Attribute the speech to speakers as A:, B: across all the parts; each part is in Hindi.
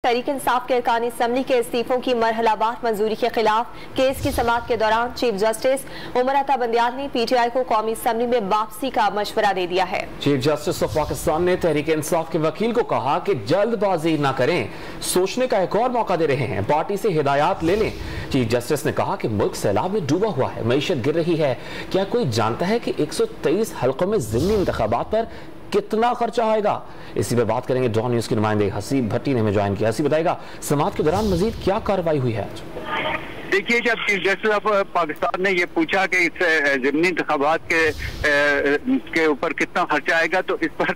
A: तहरीक इंसाफ के अरकान असम्बली के इस्तीफों की मरहलावार मंजूरी के खिलाफ केस की समाअत के दौरान चीफ जस्टिस उमर अता बंदियाल ने PTI को कौमी असम्बली में वापसी का मशवरा दे दिया है।
B: चीफ जस्टिस ऑफ पाकिस्तान ने तहरीक इंसाफ के वकील को कहा कि जल्दबाजी न करें, सोचने का एक और मौका दे रहे हैं, पार्टी से हिदायत ले लें। चीफ जस्टिस ने कहा कि मुल्क सैलाब में डूबा हुआ है, मईशत गिर रही है। क्या कोई जानता है कि 123 हल्कों में ज़िमनी इंतखाबात पर कितना खर्चा आएगा? इसी पर बात करेंगे। डॉन न्यूज़ की नुमाइंदे हसीब भट्टी ने हमें ज्वाइन किया। हसीब बताएगा समाअत के दौरान मजीद क्या कार्रवाई हुई है आज?
C: देखिए, जब चीफ जस्टिस ऑफ पाकिस्तान ने ये पूछा कि इस ज़िमनी इंतखाबात के ऊपर कितना खर्चा आएगा, तो इस पर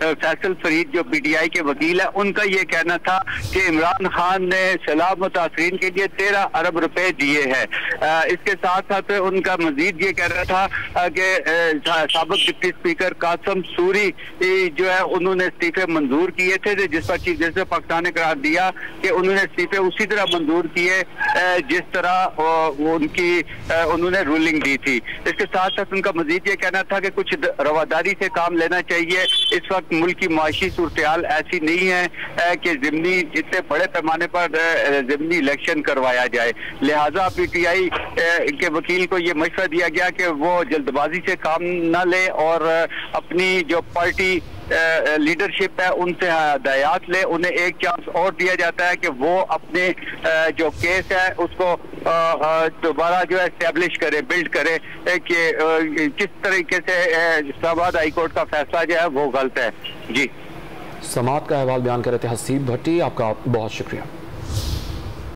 C: फैसल फरीद जो PTI के वकील है, उनका ये कहना था कि इमरान खान ने सैलाब मुतासरीन के लिए 13 अरब रुपए दिए हैं। इसके साथ साथ उनका मजीद ये कह रहा था कि साबिक डिप्टी स्पीकर कासिम सूरी जो है उन्होंने इस्तीफे मंजूर किए थे, जिस पर चीफ जस्टिस पाकिस्तान ने करार दिया कि उन्होंने इस्तीफे उसी तरह मंजूर किए जिस तरह उन्होंने रूलिंग दी थी। इसके साथ साथ उनका मजीद ये कहना था कि कुछ रवादारी से काम लेना चाहिए। इस वक्त मुल्क की माशी सूरत-ए-हाल ऐसी नहीं है कि ज़िमनी इतने बड़े पैमाने पर ज़िमनी इलेक्शन करवाया जाए। लिहाजा PTI के वकील को ये मशवरा दिया गया कि वो जल्दबाजी से काम न ले और अपनी जो पार्टी लीडरशिप है उनसे हदायत ले। उन्हें एक चांस और दिया जाता है कि वो अपने जो केस है उसको दोबारा जो है एस्टेब्लिश करे, बिल्ड करे कि किस तरीके से इस्लामाबाद हाई कोर्ट का फैसला जो है वो गलत है। जी,
B: समाअत का अहवाल बयान कर रहे थे हसीब भट्टी, आपका बहुत शुक्रिया।